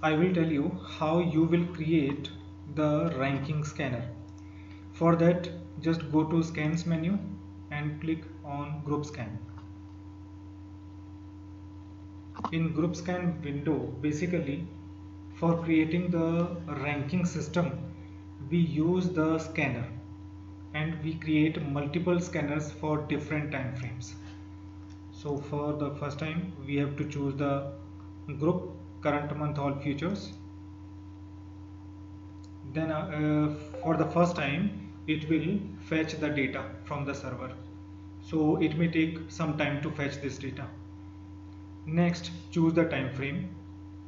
I will tell you how you will create the ranking scanner. For that, just go to scans menu and click on group scan. In group scan window, basically for creating the ranking system, we use the scanner and we create multiple scanners for different time frames. So for the first time we have to choose the group current month all futures. Then for the first time it will fetch the data from the server, so it may take some time to fetch this data. Next, choose the time frame.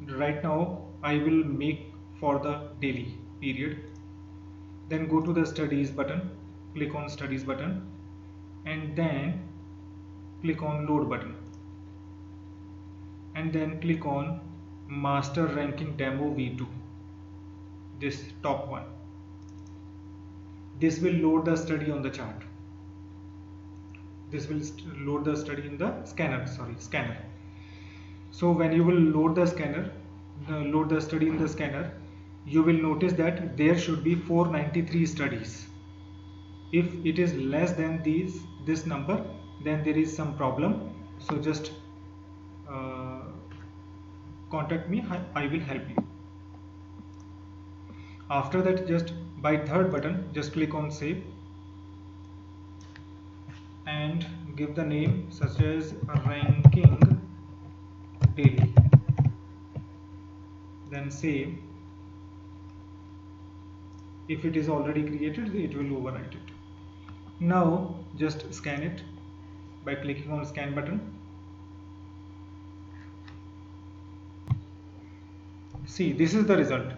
Right now I will make for the daily period. Then go to the studies button, click on studies button, and then click on load button, and then click on master ranking demo v2, this top one. This will load the study on the chart. This will load the study in the scanner. So when you will load the scanner, load the study in the scanner, you will notice that there should be 493 studies. If it is less than this number, then there is some problem. So just uh, contact me, I will help you. After that, just by third button, just click on save and give the name such as ranking daily, then save. If it is already created, it will overwrite it. Now just scan it by clicking on scan button. See, this is the result.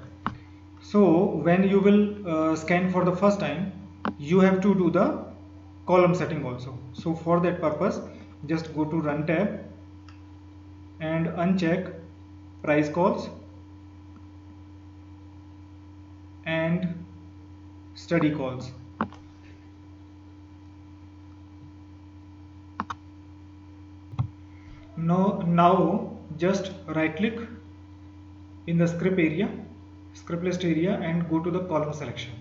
So when you will scan for the first time, you have to do the column setting also. So for that purpose, just go to run tab and uncheck price calls and study calls. Now just right click in the script list area and go to the column selection.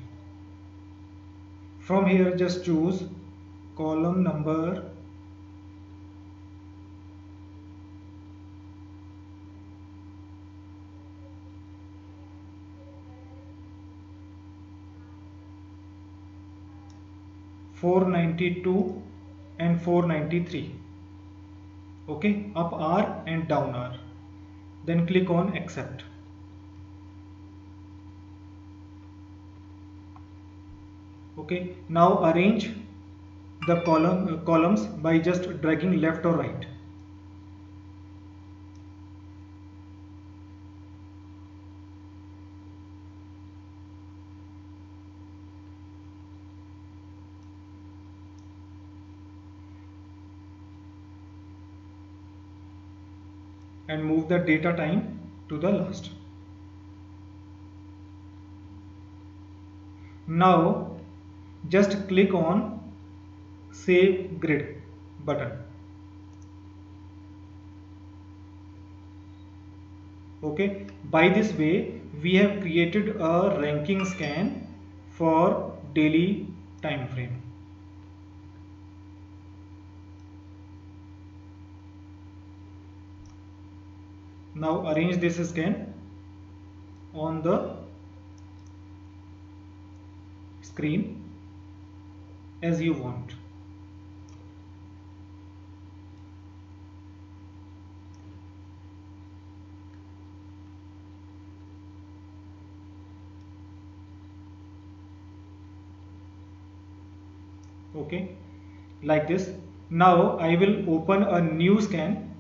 From here just choose column number 492 and 493. Okay, up R and down R. Then click on accept. Okay, now arrange the columns by just dragging left or right. And move the data time to the last. Now just click on save grid button. Okay, by this way we have created a ranking scan for daily time frame. Now arrange this scan on the screen as you want. Okay, like this. Now I will open a new scan,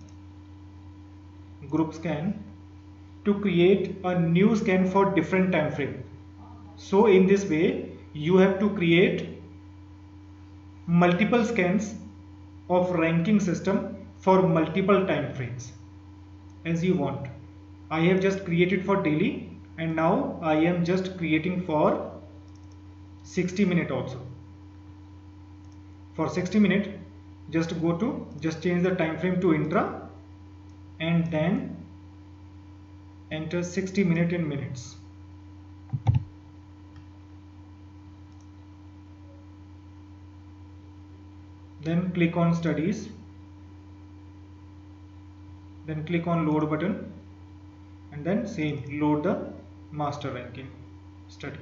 group scan, to create a new scan for different time frame. So in this way you have to create multiple scans of ranking system for multiple time frames as you want. I have just created for daily and now I am just creating for 60-minute also. For 60-minute, just change the time frame to intra and then enter 60 minutes in minutes. Then click on studies, then click on load button, and then same load the master ranking study.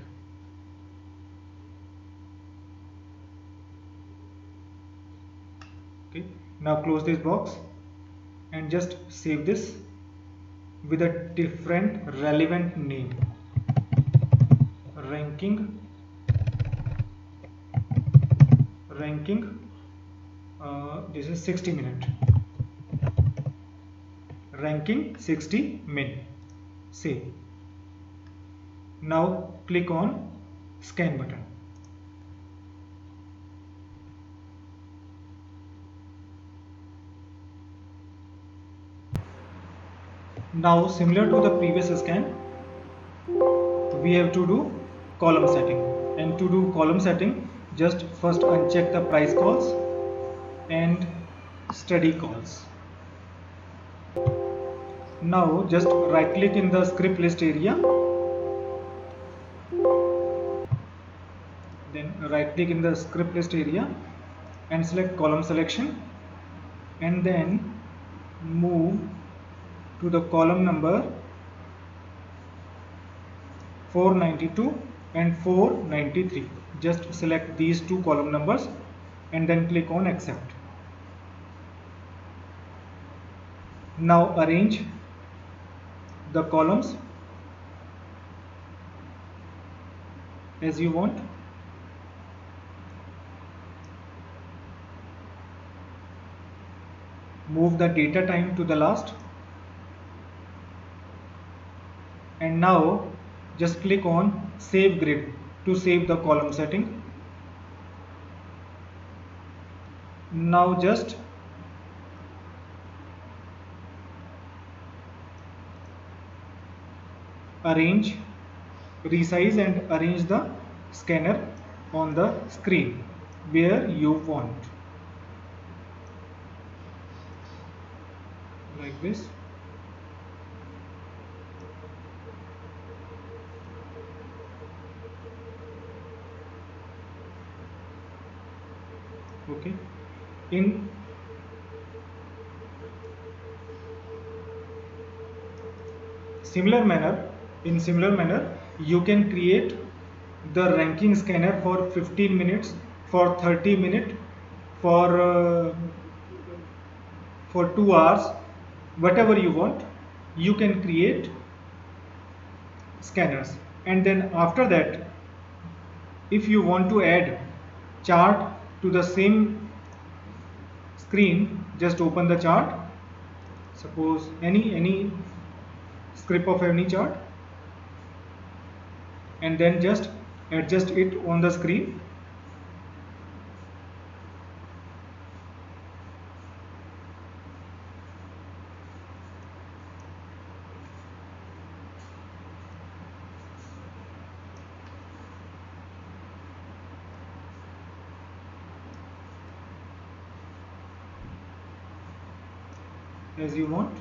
Okay, now close this box and just save this with a different relevant name. Ranking this is 60 minute, ranking 60 min. Save. Now click on scan button. Now similar to the previous scan, we have to do column setting, and to do column setting, just first uncheck the price calls and study calls. Now just right click in the script list area, then right click in the script list area and select column selection, and then move to the column number 492 and 493. Just select these two column numbers and then click on accept. Now arrange the columns as you want. Move the data time to the last, and now just click on save grid to save the column setting. Now just resize and arrange the scanner on the screen where you want, like this. Okay, in similar manner you can create the ranking scanner for 15 minutes, for 30 minutes, for 2 hours, whatever you want. You can create scanners, and then after that, if you want to add chart to the same screen, just open the chart, suppose any script of any chart, and then just adjust it on the screen. As you want.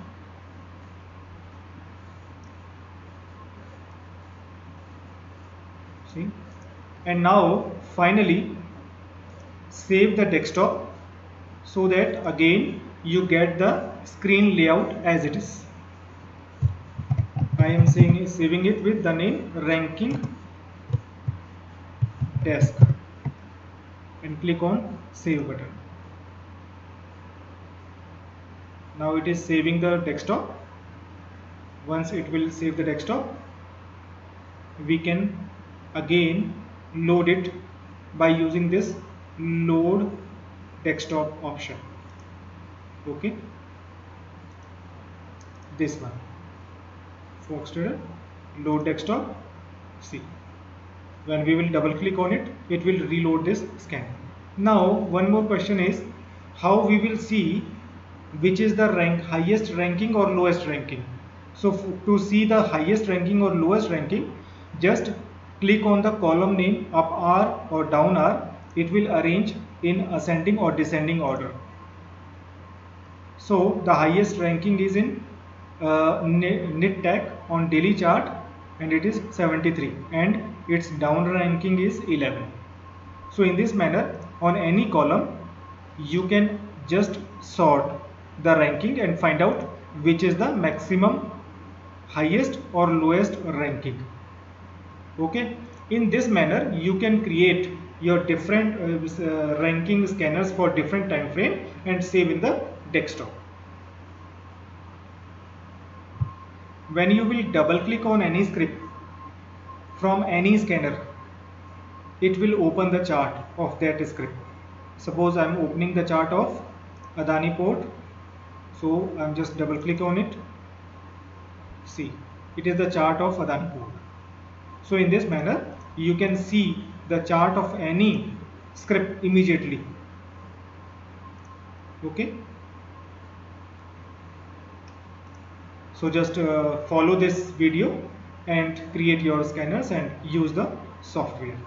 See, and now finally save the desktop so that again you get the screen layout as it is. I am saving it with the name ranking desk, and click on save button. Now it is saving the desktop. Once it will save the desktop, we can again load it by using this load desktop option. Okay, this one, Foxtrader load desktop. See, when we will double click on it, it will reload this scan. Now one more question is how we will see which is the highest ranking or lowest ranking. So to see the highest ranking or lowest ranking, just click on the column name up R or down R. It will arrange in ascending or descending order. So the highest ranking is in NITTAC on daily chart, and it is 73, and its down ranking is 11. So in this manner, on any column you can just sort the ranking and find out which is the maximum, highest or lowest ranking. Okay, in this manner you can create your different ranking scanners for different time frame and save in the desktop. When you will double click on any script from any scanner, it will open the chart of that script. Suppose I am opening the chart of Adani Port, so I am just double click on it. See, it is the chart of Adani Port. So in this manner you can see the chart of any script immediately. Okay, so just follow this video and create your scanners and use the software.